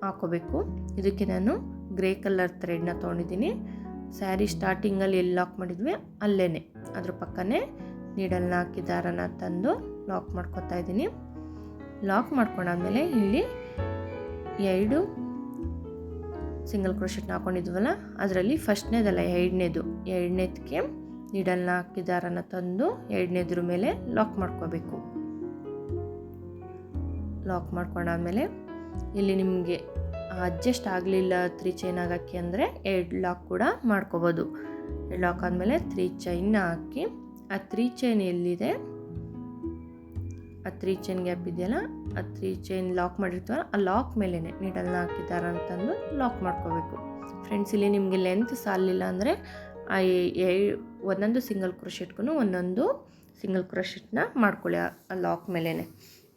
ಹಾಕೋಬೇಕು. ಇದಕ್ಕೆ ನಾನು ಗ್ರೇ ಕಲರ್ ಥ್ರೆಡ್ನ ತೊಗೊಂಡಿದ್ದೀನಿ. ಸ್ಯಾರಿ ಸ್ಟಾರ್ಟಿಂಗಲ್ಲಿ ಎಲ್ಲಿ ಲಾಕ್ ಮಾಡಿದ್ವಿ ಅಲ್ಲೇ ಅದ್ರ ಪಕ್ಕನೇ ನೀಡಲ್ನ ಹಾಕಿ ದಾರನ ತಂದು ಲಾಕ್ ಮಾಡ್ಕೊತಾ ಇದ್ದೀನಿ. ಲಾಕ್ ಮಾಡ್ಕೊಂಡಾದ್ಮೇಲೆ ಇಲ್ಲಿ 2 ಸಿಂಗಲ್ ಕ್ರೋಶೆಟ್ನ ಹಾಕ್ಕೊಂಡಿದ್ವಲ್ಲ, ಅದರಲ್ಲಿ ಫಸ್ಟ್ನೇದಲ್ಲ 2ನೇದಕ್ಕೆ ನೀಡಲ್ನ ಹಾಕಿ ದಾರನ ತಂದು 2ನೇದ್ರ ಮೇಲೆ ಲಾಕ್ ಮಾಡ್ಕೋಬೇಕು. ಲಾಕ್ ಮಾಡ್ಕೊಂಡಾದ್ಮೇಲೆ ಇಲ್ಲಿ ನಿಮಗೆ ಅಡ್ಜಸ್ಟ್ ಆಗಲಿಲ್ಲ 3 ಚೈನ್ ಹಾಕಿ ಅಂದರೆ 2 ಲಾಕ್ ಕೂಡ ಮಾಡ್ಕೋಬೋದು. 2 ಲಾಕ್ ಆದಮೇಲೆ 3 ಚೈನ್ನ ಹಾಕಿ ಆ 3 ಚೈನ್ ಎಲ್ಲಿದೆ ಆ 3 ಚೈನ್ ಗ್ಯಾಪ್ ಇದೆಯಲ್ಲ, ಆ 3 ಚೈನ್ ಲಾಕ್ ಮಾಡಿರ್ತೀವಲ್ಲ ಆ ಲಾಕ್ ಮೇಲೇ ನೀಡಲ್ನ ಹಾಕಿ ದಾರ ಅಂತಂದು ಲಾಕ್ ಮಾಡ್ಕೋಬೇಕು. ಫ್ರೆಂಡ್ಸ್, ಇಲ್ಲಿ ನಿಮಗೆ ಲೆಂತ್ ಸಾಲಿಲ್ಲ ಅಂದರೆ ಆ ಒಂದೊಂದು ಸಿಂಗಲ್ ಕ್ರೋಶೆಟ್ಗೂ ಒಂದೊಂದು ಸಿಂಗಲ್ ಕ್ರೋಶೆಟ್ನ ಮಾಡ್ಕೊಳ್ಳಿ ಆ ಲಾಕ್ ಮೇಲೇ.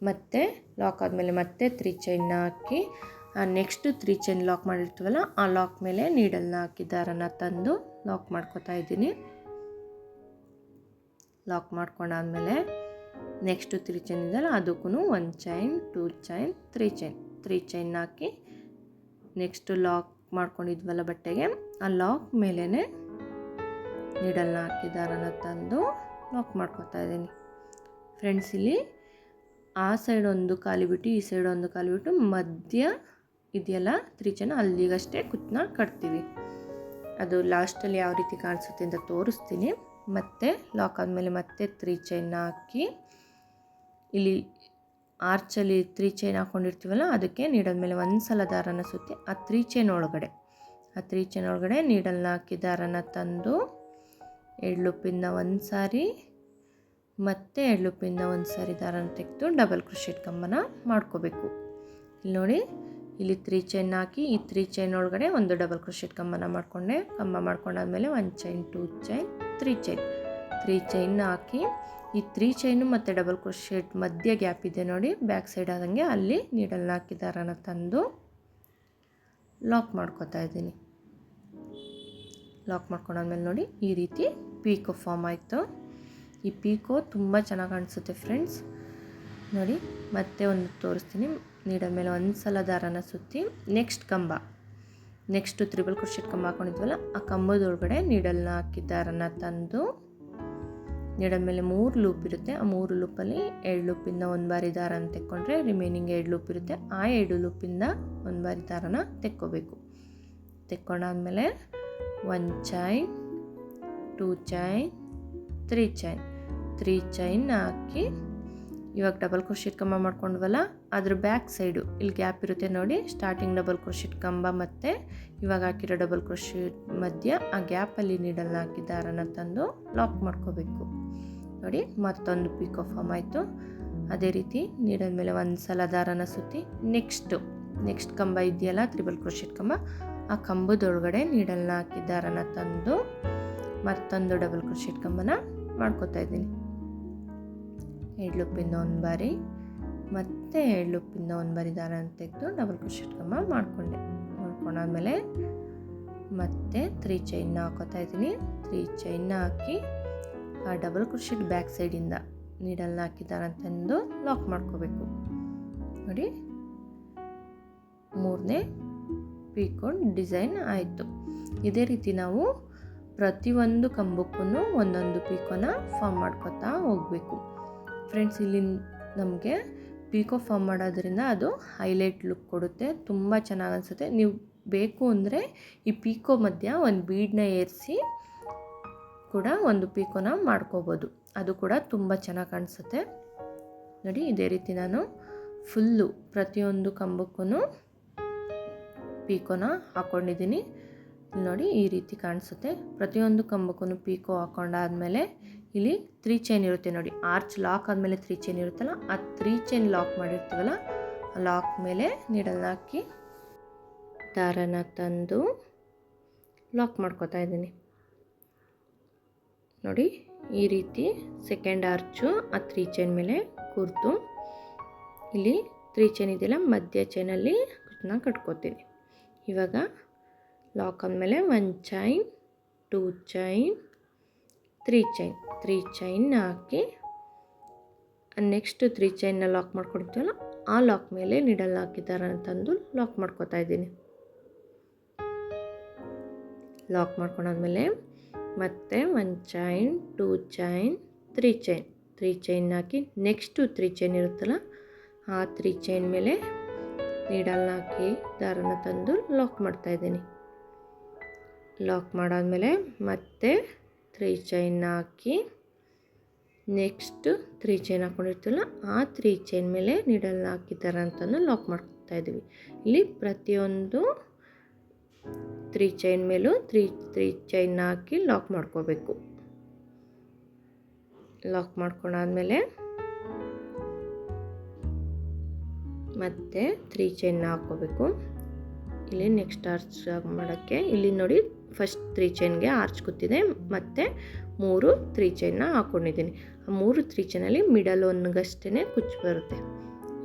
ಮತ್ತು ಲಾಕ್ ಆದಮೇಲೆ ಮತ್ತೆ 3 ಚೈನ್ನ ಹಾಕಿ ನೆಕ್ಸ್ಟ್ 3 ಚೈನ್ ಲಾಕ್ ಮಾಡಿರ್ತೀವಲ್ಲ ಆ ಲಾಕ್ ಮೇಲೆ ನೀಡಲ್ನ ಹಾಕಿ ದಾರನ ತಂದು ಲಾಕ್ ಮಾಡ್ಕೊತಾ ಇದ್ದೀನಿ. ಲಾಕ್ ಮಾಡ್ಕೊಂಡಾದ್ಮೇಲೆ ನೆಕ್ಸ್ಟು 3 ಚೈನ್ ಇದೆಯಲ್ಲ ಅದಕ್ಕೂ 1 ಚೈನ್, 2 ಚೈನ್, 3 ಚೈನ್ ಹಾಕಿ ನೆಕ್ಸ್ಟು ಲಾಕ್ ಮಾಡ್ಕೊಂಡಿದ್ವಲ್ಲ ಬಟ್ಟೆಗೆ ಆ ಲಾಕ್ ಮೇಲೇ ನೀಡಲ್ನ ಹಾಕಿ ದಾರನ ತಂದು ಲಾಕ್ ಮಾಡ್ಕೊತಾ ಇದ್ದೀನಿ. ಫ್ರೆಂಡ್ಸ್, ಇಲ್ಲಿ ಆ ಸೈಡ್ ಒಂದು ಖಾಲಿ ಬಿಟ್ಟು ಈ ಸೈಡ್ ಒಂದು ಖಾಲಿ ಬಿಟ್ಟು ಮಧ್ಯ ಇದೆಯಲ್ಲ 3 ಚೈನ್ ಅಲ್ಲಿಗಷ್ಟೇ ಕುಚ್ಚನ್ನ ಕಟ್ತೀವಿ. ಅದು ಲಾಸ್ಟಲ್ಲಿ ಯಾವ ರೀತಿ ಕಾಣಿಸುತ್ತೆ ಅಂತ ತೋರಿಸ್ತೀನಿ. ಮತ್ತೆ ಲಾಕ್ ಆದಮೇಲೆ ಮತ್ತೆ 3 ಚೈನ್ನ ಹಾಕಿ ಇಲ್ಲಿ ಆರ್ಚಲ್ಲಿ 3 ಚೈನ್ ಹಾಕ್ಕೊಂಡಿರ್ತೀವಲ್ಲ ಅದಕ್ಕೆ ನೀಡಲ್ ಮೇಲೆ ಒಂದು ಸಲ ದಾರನ ಸುತ್ತಿ ಆ 3 ಚೈನ್ ಒಳಗಡೆ ನೀಡಲ್ನ ಹಾಕಿ ದಾರನ ತಂದು ಎಳ್ಳುಪ್ಪಿಂದ ಒಂದು ಸಾರಿ ಮತ್ತು ಎಳ್ಳುಪ್ಪಿಂದ ಒಂದು ಸಾರಿ ದಾರನ ತೆಗೆದು ಡಬಲ್ ಕ್ರೋಶೆಟ್ ಕಂಬನ ಮಾಡ್ಕೋಬೇಕು. ಇಲ್ಲಿ ನೋಡಿ, ಇಲ್ಲಿ 3 ಚೈನ್ ಹಾಕಿ ಈ 3 ಚೈನ್ ಒಳಗಡೆ ಒಂದು ಡಬಲ್ ಕ್ರೋಶೆಟ್ ಕಂಬ ಮಾಡ್ಕೊಂಡಾದ್ಮೇಲೆ 1 ಚೈನ್ 2 ಚೈನ್ 3 ಚೈನ್ ಹಾಕಿ ಈ 3 ಚೈನು ಮತ್ತು ಡಬಲ್ ಕ್ರೋಶೆಟ್ ಮಧ್ಯ ಗ್ಯಾಪ್ ಇದೆ ನೋಡಿ, ಬ್ಯಾಕ್ ಸೈಡ್ ಆದಂಗೆ ಅಲ್ಲಿ ನೀಡಲ್ನ ಹಾಕಿ ದಾರನ ತಂದು ಲಾಕ್ ಮಾಡ್ಕೊತಾ ಇದ್ದೀನಿ. ಲಾಕ್ ಮಾಡ್ಕೊಂಡಾದ್ಮೇಲೆ ನೋಡಿ ಈ ರೀತಿ ಪೀಕೋ ಫಾರ್ಮ್ ಆಯಿತು. ಈ ಪೀಕೋ ತುಂಬ ಚೆನ್ನಾಗಿ ಕಾಣಿಸುತ್ತೆ ಫ್ರೆಂಡ್ಸ್. ನೋಡಿ ಮತ್ತೆ ಒಂದು ತೋರಿಸ್ತೀನಿ. ನೀಡಲ್ ಮೇಲೆ ಒಂದು ಸಲ ದಾರನ ಸುತ್ತಿ ನೆಕ್ಸ್ಟು ತ್ರಿಬಲ್ ಕ್ರೋಶೆಟ್ ಕಂಬ ಹಾಕೊಂಡಿದ್ವಲ್ಲ ಆ ಕಂಬದೊಳಗಡೆ ನೀಡಲ್ನ ಹಾಕಿ ದಾರನ ತಂದು ನೀಡಲ್ ಮೇಲೆ 3 ಲೂಪ್ ಇರುತ್ತೆ. ಆ 3 ಲೂಪಲ್ಲಿ 2 ಲೂಪಿಂದ ಒಂದು ಬಾರಿ ದಾರನ ತೆಕ್ಕೊಂಡ್ರೆ ರಿಮೈನಿಂಗ್ 2 ಲೂಪ್ ಇರುತ್ತೆ. ಆ 2 ಲೂಪಿಂದ ಒಂದು ಬಾರಿ ದಾರನ ತೆಕ್ಕೋಬೇಕು. ತೆಕ್ಕೊಂಡಾದ್ಮೇಲೆ 1 ಚೈನ್ 2 ಚೈನ್ 3 ಚೈನ್ ಹಾಕಿ ಇವಾಗ ಡಬಲ್ ಕ್ರೋಶೆಟ್ ಕಂಬ ಮಾಡ್ಕೊಂಡ್ವಲ್ಲ ಅದ್ರ ಬ್ಯಾಕ್ ಸೈಡು ಇಲ್ಲಿ ಗ್ಯಾಪ್ ಇರುತ್ತೆ ನೋಡಿ, ಸ್ಟಾರ್ಟಿಂಗ್ ಡಬಲ್ ಕ್ರೋಶೆಟ್ ಕಂಬ ಮತ್ತು ಇವಾಗ ಹಾಕಿರೋ ಡಬಲ್ ಕ್ರೋಶೆಟ್ ಮಧ್ಯ ಆ ಗ್ಯಾಪಲ್ಲಿ ನೀಡಲ್ನ ಹಾಕಿ ದಾರನ ತಂದು ಲಾಕ್ ಮಾಡ್ಕೋಬೇಕು. ನೋಡಿ ಮತ್ತೊಂದು ಪೀಕೋ ಫಾರ್ಮ್ ಆಯಿತು. ಅದೇ ರೀತಿ ನೀಡಲ್ ಮೇಲೆ ಒಂದು ಸಲ ದಾರನ ಸುತ್ತಿ ನೆಕ್ಸ್ಟ್ ಕಂಬ ಇದೆಯಲ್ಲ ತ್ರಿಬಲ್ ಕ್ರೋಶೆಟ್ ಕಂಬ, ಆ ಕಂಬದೊಳಗಡೆ ನೀಡಲ್ನ ಹಾಕಿ ದಾರನ ತಂದು ಮತ್ತೊಂದು ಡಬಲ್ ಕ್ರೋಶೆಟ್ ಕಂಬನ ಮಾಡ್ಕೋತಾ ಇದ್ದೀನಿ. 2 ಲೂಪಿಂದ ಒಂದು ಬಾರಿ ಮತ್ತು 2 ಲೂಪಿಂದ ಒಂದು ಬಾರಿ ದಾರನ ತೆಗೆದು ಡಬಲ್ ಕ್ರೋಶೆಟ್ ಕಂಬ ಮಾಡ್ಕೊಂಡಾದ್ಮೇಲೆ ಮತ್ತೆ 3 ಚೈನ್ನ ಹಾಕೋತಾ ಇದ್ದೀನಿ. 3 ಚೈನ್ನ ಹಾಕಿ ಆ ಡಬಲ್ ಕ್ರೋಶೆಟ್ ಬ್ಯಾಕ್ ಸೈಡಿಂದ ನೀಡಲ್ನ ಹಾಕಿ ದಾರನ ತಂದು ಲಾಕ್ ಮಾಡ್ಕೋಬೇಕು. ನೋಡಿ 3ನೇ ಪೀಕೋ ಡಿಸೈನ್ ಆಯಿತು. ಇದೇ ರೀತಿ ನಾವು ಪ್ರತಿಯೊಂದು ಕಂಬಕ್ಕೂ ಒಂದೊಂದು ಪೀಕೋನ ಫಾರ್ಮ್ ಮಾಡ್ಕೋತಾ ಹೋಗಬೇಕು. ಫ್ರೆಂಡ್ಸ್, ಇಲ್ಲಿ ನಮಗೆ ಪೀಕೋ ಫಾರ್ಮ್ ಮಾಡೋದ್ರಿಂದ ಅದು ಹೈಲೈಟ್ ಲುಕ್ ಕೊಡುತ್ತೆ, ತುಂಬ ಚೆನ್ನಾಗಿ ಅನಿಸುತ್ತೆ. ನೀವು ಬೇಕು ಅಂದರೆ ಈ ಪೀಕೋ ಮಧ್ಯ ಒಂದು ಬೀಡನ್ನ ಏರಿಸಿ ಕೂಡ ಒಂದು ಪೀಕೋನ ಮಾಡ್ಕೋಬೋದು, ಅದು ಕೂಡ ತುಂಬ ಚೆನ್ನಾಗಿ ಕಾಣಿಸುತ್ತೆ. ನೋಡಿ ಇದೇ ರೀತಿ ನಾನು ಫುಲ್ಲು ಪ್ರತಿಯೊಂದು ಕಂಬಕ್ಕೂ ಪೀಕೋನ ಹಾಕ್ಕೊಂಡಿದ್ದೀನಿ. ನೋಡಿ ಈ ರೀತಿ ಕಾಣಿಸುತ್ತೆ. ಪ್ರತಿಯೊಂದು ಕಂಬಕ್ಕೂ ಪೀಕೋ ಹಾಕ್ಕೊಂಡಾದ್ಮೇಲೆ ಇಲ್ಲಿ 3 ಚೈನ್ ಇರುತ್ತೆ ನೋಡಿ, ಆರ್ಚ್ ಲಾಕ್ ಆದಮೇಲೆ 3 ಚೈನ್ ಇರುತ್ತಲ್ಲ ಆ 3 ಚೈನ್ ಲಾಕ್ ಮಾಡಿರ್ತೀವಲ್ಲ ಆ ಲಾಕ್ ಮೇಲೆ ನೀಡಲ್ನ ಹಾಕಿ ದಾರನ ತಂದು ಲಾಕ್ ಮಾಡ್ಕೋತಾ ಇದ್ದೀನಿ. ನೋಡಿ ಈ ರೀತಿ ಸೆಕೆಂಡ್ ಆರ್ಚು ಆ 3 ಚೈನ್ ಮೇಲೆ ಕೂರ್ತು ಇಲ್ಲಿ 3 ಚೈನ್ ಇದೆಯಲ್ಲ ಮಧ್ಯ ಚೈನಲ್ಲಿ ಕುಚ್ಚನ್ನ ಕಟ್ಕೋತೀನಿ. ಇವಾಗ ಲಾಕ್ ಆದಮೇಲೆ 1 ಚೈನ್ 2 ಚೈನ್ 3 ಚೈನ್ ಹಾಕಿ ನೆಕ್ಸ್ಟ್ 3 ಚೈನ್ನ ಲಾಕ್ ಮಾಡ್ಕೊಡ್ತೀವಲ್ಲ ಆ ಲಾಕ್ ಮೇಲೆ ನೀಡಲ್ನ ಹಾಕಿ ದಾರನ ತಂದು ಲಾಕ್ ಮಾಡ್ಕೋತಾ ಇದ್ದೀನಿ. ಲಾಕ್ ಮಾಡ್ಕೊಂಡಾದ್ಮೇಲೆ ಮತ್ತೆ 1 ಚೈನ್ 2 ಚೈನ್ 3 ಚೈನ್ ಹಾಕಿ ನೆಕ್ಸ್ಟು 3 ಚೈನ್ ಇರುತ್ತಲ್ಲ ಆ 3 ಚೈನ್ ಮೇಲೆ ನೀಡಲ್ನ ಹಾಕಿ ದಾರನ ತಂದು ಲಾಕ್ ಮಾಡ್ತಾಯಿದ್ದೀನಿ. ಲಾಕ್ ಮಾಡಾದ್ಮೇಲೆ ಮತ್ತೆ 3 ಚೈನ್ನ ಹಾಕಿ ನೆಕ್ಸ್ಟ್ 3 ಚೈನ್ ಹಾಕ್ಕೊಂಡಿರ್ತೀವಲ್ಲ ಆ 3 ಚೈನ್ ಮೇಲೆ ನೀಡಲ್ನ ಹಾಕಿ ದಾರನ ತಂದು ಲಾಕ್ ಮಾಡ್ತಾ ಇದ್ದೀವಿ. ಇಲ್ಲಿ ಪ್ರತಿಯೊಂದು 3 ಚೈನ್ ಮೇಲೂ 3 ಚೈನ್ನ ಹಾಕಿ ಲಾಕ್ ಮಾಡ್ಕೋಬೇಕು. ಲಾಕ್ ಮಾಡ್ಕೊಂಡಾದ್ಮೇಲೆ ಮತ್ತೆ 3 ಚೈನ್ನ ಹಾಕ್ಕೋಬೇಕು. ಇಲ್ಲಿ ನೆಕ್ಸ್ಟ್ ಆರ್ಚ್ ಮಾಡೋಕ್ಕೆ ಇಲ್ಲಿ ನೋಡಿ ಫಸ್ಟ್ 3 ಚೈನ್ಗೆ ಆರ್ಚ್ ಕೂತಿದೆ ಮತ್ತು 3 ಚೈನ್ನ ಹಾಕ್ಕೊಂಡಿದ್ದೀನಿ. ಆ 3 ಚೈನಲ್ಲಿ ಮಿಡಲ್ ಒಂದಷ್ಟೇ ಕುಚ್ಚು ಬರುತ್ತೆ.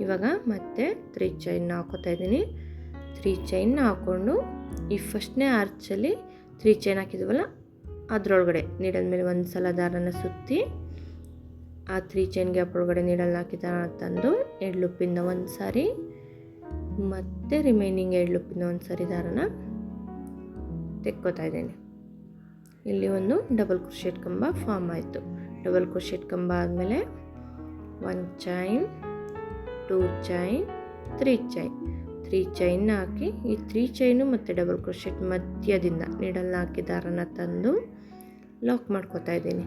ಇವಾಗ ಮತ್ತೆ 3 ಚೈನ್ನ ಹಾಕೋತಾ ಇದ್ದೀನಿ. 3 ಚೈನ್ನ ಹಾಕ್ಕೊಂಡು ಈ ಫಸ್ಟ್ನೇ ಆರ್ಚಲ್ಲಿ 3 ಚೈನ್ ಹಾಕಿದ್ವಲ್ಲ ಅದರೊಳಗಡೆ ನೀಡಲ್ ಮೇಲೆ ಒಂದು ಸಲ ದಾರನ ಸುತ್ತಿ ಆ 3 ಚೈನ್ ಗ್ಯಾಪ್ ಒಳಗಡೆ ನೀಡಲ್ನ ಹಾಕಿ ದಾರನ ತಂದು 2 ಲೂಪಿಂದ ಒಂದು ಸಾರಿ ಮತ್ತು ರಿಮೈನಿಂಗ್ 2 ಲೂಪಿಂದ ಒಂದು ಸಾರಿ ದಾರನ ತೆಕ್ಕೋತಾ ಇದ್ದೀನಿ. ಇಲ್ಲಿ ಒಂದು ಡಬಲ್ ಕ್ರೋಶೆಟ್ ಕಂಬ ಫಾರ್ಮ್ ಆಯಿತು. ಡಬಲ್ ಕ್ರೋಶೆಟ್ ಕಂಬ ಆದಮೇಲೆ 1 ಚೈನ್, 2 ಚೈನ್, 3 ಚೈನ್, 3 ಚೈನ್ನ ಹಾಕಿ ಈ 3 ಚೈನು ಮತ್ತು ಡಬಲ್ ಕ್ರೋಶೆಟ್ ಮಧ್ಯದಿಂದ ನೀಡಲ್ನ ಹಾಕಿ ದಾರನ ತಂದು ಲಾಕ್ ಮಾಡ್ಕೊತಾ ಇದ್ದೀನಿ.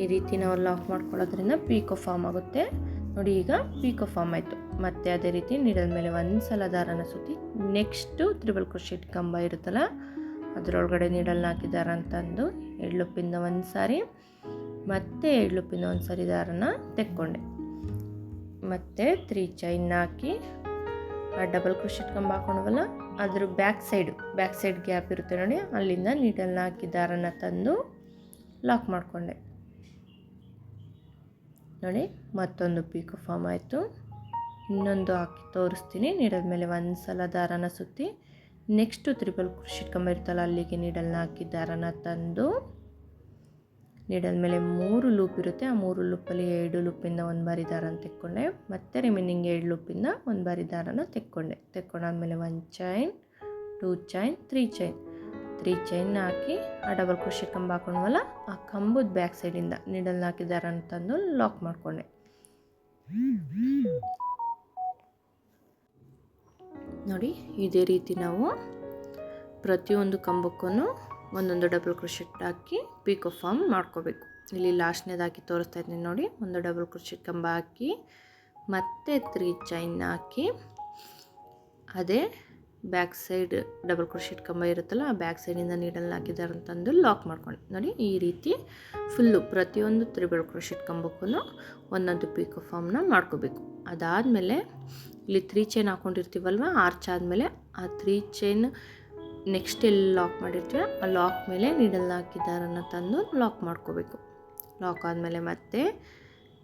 ಈ ರೀತಿ ನಾವು ಲಾಕ್ ಮಾಡ್ಕೊಳ್ಳೋದ್ರಿಂದ ಪೀಕೋ ಫಾರ್ಮ್ ಆಗುತ್ತೆ ನೋಡಿ. ಈಗ ಪೀಕೋ ಫಾರ್ಮ್ ಆಯಿತು. ಮತ್ತು ಅದೇ ರೀತಿ ನೀಡಲ್ ಮೇಲೆ ಒಂದು ಸಲ ದಾರನ ಸುತ್ತಿ ನೆಕ್ಸ್ಟು ತ್ರಿಬಲ್ ಕ್ರೋಶೆಟ್ ಕಂಬ ಇರುತ್ತಲ್ಲ ಅದರೊಳಗಡೆ ನೀಡಲ್ನ ಹಾಕಿ ದಾರ ಅಂತಂದು ಎಳ್ಳುಪ್ಪಿಂದ ಒಂದು ಸಾರಿ ಮತ್ತು ಎಳ್ಳುಪ್ಪಿಂದ ಒಂದು ಸಾರಿ ದಾರನ ತೆಕ್ಕೊಂಡೆ. ಮತ್ತು 3 ಚೈನ್ನ ಹಾಕಿ ಆ ಡಬಲ್ ಕ್ರೋಶೆಟ್ ಕಂಬ ಹಾಕೊಂಡವಲ್ಲ ಅದ್ರ ಬ್ಯಾಕ್ ಸೈಡ್ ಗ್ಯಾಪ್ ಇರುತ್ತೆ ನೋಡಿ, ಅಲ್ಲಿಂದ ನೀಡಲ್ನ ಹಾಕಿ ದಾರನ ತಂದು ಲಾಕ್ ಮಾಡಿಕೊಂಡೆ ನೋಡಿ. ಮತ್ತೊಂದು ಪೀಕೋ ಫಾರ್ಮ್ ಆಯಿತು. ಇನ್ನೊಂದು ಹಾಕಿ ತೋರಿಸ್ತೀನಿ. ನೀಡಲ್ ಮೇಲೆ ಒಂದು ಸಲ ದಾರನ ಸುತ್ತಿ ನೆಕ್ಸ್ಟು ತ್ರಿಬಲ್ ಕ್ರೋಶೆಟ್ ಕಂಬ ಇರುತ್ತಲ್ಲ ಅಲ್ಲಿಗೆ ನೀಡಲ್ನ ಹಾಕಿ ದಾರನ ತಂದು ನೀಡಲ್ ಮೇಲೆ 3 ಲೂಪ್ ಇರುತ್ತೆ. ಆ 3 ಲೂಪಲ್ಲಿ 2 ಲೂಪಿಂದ ಒಂದು ಬಾರಿ ದಾರನ ತೆಕ್ಕೊಂಡೆ. ಮತ್ತು ರಿಮೈನಿಂಗ್ 2 ಲೂಪಿಂದ ಒಂದು ಬಾರಿ ದಾರನ ತೆಕ್ಕೊಂಡಾದ್ಮೇಲೆ 1 ಚೈನ್, 2 ಚೈನ್, 3 ಚೈನ್, 3 ಚೈನ್ನ ಹಾಕಿ ಆ ಡಬಲ್ ಕ್ರೋಶೆಟ್ ಕಂಬ ಹಾಕೊಂಡ್ವಲ್ಲ ಆ ಕಂಬದ ಬ್ಯಾಕ್ ಸೈಡಿಂದ ನೀಡಲ್ನ ಹಾಕಿ ದಾರನ ತಂದು ಲಾಕ್ ಮಾಡಿಕೊಂಡೆ ನೋಡಿ. ಇದೇ ರೀತಿ ನಾವು ಪ್ರತಿಯೊಂದು ಕಂಬಕ್ಕೂ ಒಂದೊಂದು ಡಬಲ್ ಕ್ರೋಶೆಟ್ ಹಾಕಿ ಪೀಕೋ ಫಾರ್ಮ್ ಮಾಡ್ಕೋಬೇಕು. ಇಲ್ಲಿ ಲಾಸ್ಟ್ನೇದು ಹಾಕಿ ತೋರಿಸ್ತಾ ಇದ್ದೀನಿ ನೋಡಿ. ಒಂದು ಡಬಲ್ ಕ್ರೋಶೆಟ್ ಕಂಬ ಹಾಕಿ ಮತ್ತು 3 ಚೈನ್ನ ಹಾಕಿ ಅದೇ ಬ್ಯಾಕ್ ಸೈಡ್ ಡಬಲ್ ಕ್ರೋಶೆಟ್ ಕಂಬ ಇರುತ್ತಲ್ಲ ಆ ಬ್ಯಾಕ್ ಸೈಡಿಂದ ನೀಡಲ್ನ ಹಾಕಿದ್ದಾರೆ ಅಂತಂದು ಲಾಕ್ ಮಾಡ್ಕೊಂಡು ನೋಡಿ. ಈ ರೀತಿ ಫುಲ್ಲು ಪ್ರತಿಯೊಂದು ತ್ರಿಬಲ್ ಕ್ರೋಶೆಟ್ ಕಂಬಕ್ಕೂ ಒಂದೊಂದು ಪೀಕೋ ಫಾರ್ಮ್ನ ಮಾಡ್ಕೋಬೇಕು. ಅದಾದಮೇಲೆ ಇಲ್ಲಿ 3 ಚೈನ್ ಹಾಕ್ಕೊಂಡಿರ್ತೀವಲ್ವ, ಆರ್ಚ್ ಆದಮೇಲೆ ಆ 3 ಚೈನ್ ನೆಕ್ಸ್ಟ್ ಎಲ್ಲಿ ಲಾಕ್ ಮಾಡಿರ್ತೀವಿ ಆ ಲಾಕ್ ಮೇಲೆ ನೀಡಲ್ನ ಹಾಕಿ ದಾರನ ತಂದು ಲಾಕ್ ಮಾಡ್ಕೋಬೇಕು. ಲಾಕ್ ಆದಮೇಲೆ ಮತ್ತೆ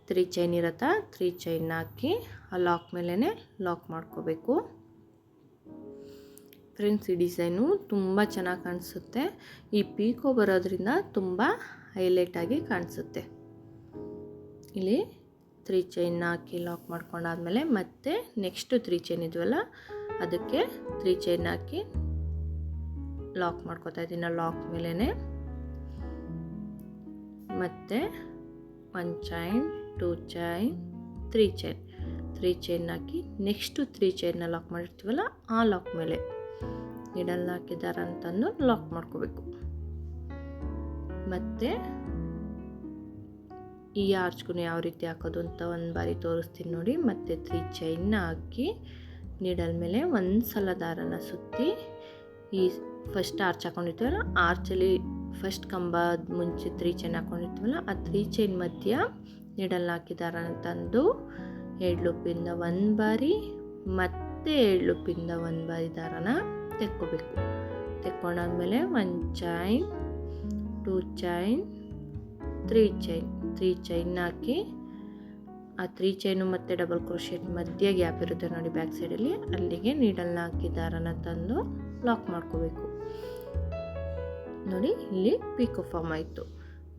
3 ಚೈನ್ ಇರುತ್ತಾ 3 ಚೈನ್ನ ಹಾಕಿ ಆ ಲಾಕ್ ಮೇಲೇ ಲಾಕ್ ಮಾಡ್ಕೋಬೇಕು. ಫ್ರೆಂಡ್ಸ್, ಈ ಡಿಸೈನು ತುಂಬ ಚೆನ್ನಾಗಿ ಕಾಣಿಸುತ್ತೆ. ಈ ಪೀಕೋ ಬರೋದ್ರಿಂದ ತುಂಬ ಹೈಲೈಟಾಗಿ ಕಾಣಿಸುತ್ತೆ. ಇಲ್ಲಿ 3 ಚೈನ್ನ ಹಾಕಿ ಲಾಕ್ ಮಾಡ್ಕೊಂಡಾದ್ಮೇಲೆ ಮತ್ತೆ ನೆಕ್ಸ್ಟು 3 ಚೈನ್ ಇದ್ವಲ್ಲ ಅದಕ್ಕೆ 3 ಚೈನ್ ಹಾಕಿ ಲಾಕ್ ಮಾಡ್ಕೊತಾ ಇದ್ದೀನಿ. ಲಾಕ್ ಮೇಲೇ ಮತ್ತೆ 1 ಚೈನ್, 2 ಚೈನ್, 3 ಚೈನ್, 3 ಚೈನ್ ಹಾಕಿ ನೆಕ್ಸ್ಟು 3 ಚೈನ್ನ ಲಾಕ್ ಮಾಡಿರ್ತೀವಲ್ಲ ಆ ಲಾಕ್ ಮೇಲೆ ನೀಡಲ್ನ ಹಾಕಿದಾರ ಅಂತಂದು ಲಾಕ್ ಮಾಡ್ಕೋಬೇಕು. ಮತ್ತು ಈ ಆರ್ಚ್ಗೂ ಯಾವ ರೀತಿ ಹಾಕೋದು ಅಂತ ಒಂದು ಬಾರಿ ತೋರಿಸ್ತೀನಿ ನೋಡಿ. ಮತ್ತು 3 ಚೈನ್ನ ಹಾಕಿ ನೀಡಲ್ ಮೇಲೆ ಒಂದು ಸಲ ದಾರನ ಸುತ್ತಿ ಈ ಫಸ್ಟ್ ಆರ್ಚ್ ಹಾಕೊಂಡಿರ್ತೀವಲ್ಲ ಆರ್ಚಲ್ಲಿ ಫಸ್ಟ್ ಕಂಬದ ಮುಂಚೆ 3 ಚೈನ್ ಹಾಕೊಂಡಿರ್ತೀವಲ್ಲ ಆ 3 ಚೈನ್ ಮಧ್ಯ ನೀಡಲ್ನ ಹಾಕಿ ದಾರನ ತಂದು 2 ಲೂಪಿಂದ ಒಂದು ಬಾರಿ ಮತ್ತು 2 ಲೂಪಿಂದ ಒಂದು ಬಾರಿ ದಾರನ ತೆಕ್ಕೋಬೇಕು. ತೆಕ್ಕೊಂಡಾದ್ಮೇಲೆ 1 ಚೈನ್, 2 ಚೈನ್, 3 ಚೈನ್, 3 ಚೈನ್ ಹಾಕಿ ಆ 3 ಚೈನು ಮತ್ತು ಡಬಲ್ ಕ್ರೋಶೆಟ್ ಮಧ್ಯೆ ಗ್ಯಾಪ್ ಇರುತ್ತೆ ನೋಡಿ ಬ್ಯಾಕ್ ಸೈಡಲ್ಲಿ, ಅಲ್ಲಿಗೆ ನೀಡಲ್ನ ಹಾಕಿ ದಾರನ ತಂದು ಲಾಕ್ ಮಾಡ್ಕೋಬೇಕು ನೋಡಿ. ಇಲ್ಲಿ ಪೀಕೋ ಫಾರ್ಮ್ ಆಯಿತು.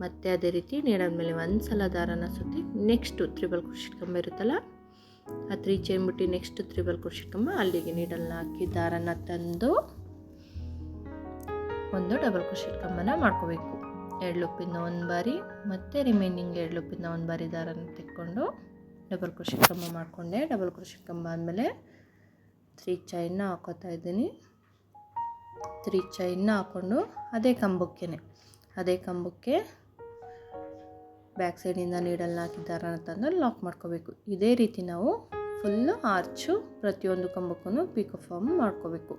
ಮತ್ತು ಅದೇ ರೀತಿ ನೀಡಲ್ ಮೇಲೆ ಒಂದು ಸಲ ದಾರನ ಸುತ್ತಿ ನೆಕ್ಸ್ಟು ತ್ರಿಬಲ್ ಕ್ರೋಶೆಟ್ ಕಂಬ ಇರುತ್ತಲ್ಲ ಆ 3 ಚೈನ್ ಬಿಟ್ಟು ನೆಕ್ಸ್ಟ್ ತ್ರಿಬಲ್ ಕ್ರೋಶೆಟ್ ಕಂಬ ಅಲ್ಲಿಗೆ ನೀಡಲ್ನ ಹಾಕಿ ದಾರನ ತಂದು ಒಂದು ಡಬಲ್ ಕ್ರೋಶೆಟ್ ಕಂಬನ ಮಾಡ್ಕೋಬೇಕು. 2 ಲೂಪಿಂದ ಒಂದು ಬಾರಿ ಮತ್ತು ರಿಮೈನಿಂಗ್ 2 ಲೂಪಿಂದ ಒಂದು ಬಾರಿ ದಾರನ ತೆಕ್ಕೊಂಡು ಡಬಲ್ ಕ್ರೋಶೆಟ್ ಕಂಬ ಮಾಡಿಕೊಂಡೆ. ಡಬಲ್ ಕ್ರೋಶೆಟ್ ಕಂಬ ಆದಮೇಲೆ 3 ಚೈನ್ನ ಹಾಕೋತಾ ಇದ್ದೀನಿ. 3 ಚೈನ್ನ ಹಾಕ್ಕೊಂಡು ಅದೇ ಕಂಬಕ್ಕೆ ಬ್ಯಾಕ್ ಸೈಡಿಂದ ನೀಡಲ್ನ ಹಾಕಿದ್ದಾರ ಅಂತಂದು ಲಾಕ್ ಮಾಡ್ಕೋಬೇಕು. ಇದೇ ರೀತಿ ನಾವು ಫುಲ್ಲು ಆರ್ಚು ಪ್ರತಿಯೊಂದು ಕಂಬಕ್ಕೂ ಪೀಕೋ ಫಾರ್ಮ್ ಮಾಡ್ಕೋಬೇಕು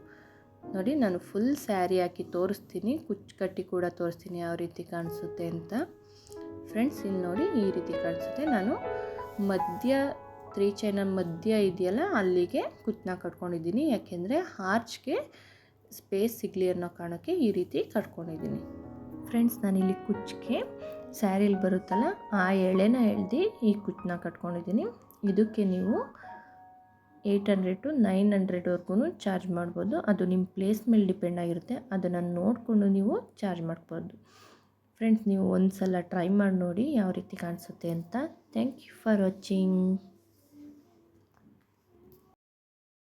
ನೋಡಿ. ನಾನು ಫುಲ್ ಸ್ಯಾರಿ ಹಾಕಿ ತೋರಿಸ್ತೀನಿ, ಕುಚ್ಚು ಕಟ್ಟಿ ಕೂಡ ತೋರಿಸ್ತೀನಿ ಯಾವ ರೀತಿ ಕಾಣಿಸುತ್ತೆ ಅಂತ. ಫ್ರೆಂಡ್ಸ್, ಇಲ್ಲಿ ನೋಡಿ ಈ ರೀತಿ ಕಾಣಿಸುತ್ತೆ. ನಾನು ಮಧ್ಯ 3 ಚೈನ ಮಧ್ಯ ಇದೆಯಲ್ಲ ಅಲ್ಲಿಗೆ ಕುಚ್ಚನ್ನ ಕಟ್ಕೊಂಡಿದ್ದೀನಿ, ಯಾಕೆಂದರೆ ಆರ್ಚ್ಗೆ ಸ್ಪೇಸ್ ಸಿಗಲಿ ಅನ್ನೋ ಕಾರಣಕ್ಕೆ ಈ ರೀತಿ ಕಟ್ಕೊಂಡಿದ್ದೀನಿ. ಫ್ರೆಂಡ್ಸ್, ನಾನಿಲ್ಲಿ ಕುಚ್ಚಿಗೆ ಸ್ಯಾರಿಲಿ ಬರುತ್ತಲ್ಲ ಆ ಎಳೆನ ಎಳ್ದು ಈ ಕುಚ್ಚನ್ನ ಕಟ್ಕೊಂಡಿದ್ದೀನಿ. ಇದಕ್ಕೆ ನೀವು 800 to 900ವರೆಗೂ ಚಾರ್ಜ್ ಮಾಡ್ಬೋದು. ಅದು ನಿಮ್ಮ ಪ್ಲೇಸ್ ಮೇಲೆ ಡಿಪೆಂಡ್ ಆಗಿರುತ್ತೆ, ಅದನ್ನು ನೋಡಿಕೊಂಡು ನೀವು ಚಾರ್ಜ್ ಮಾಡ್ಬೋದು. ಫ್ರೆಂಡ್ಸ್, ನೀವು ಒಂದು ಸಲ ಟ್ರೈ ಮಾಡಿ ನೋಡಿ ಯಾವ ರೀತಿ ಕಾಣಿಸುತ್ತೆ ಅಂತ. Thank you for watching.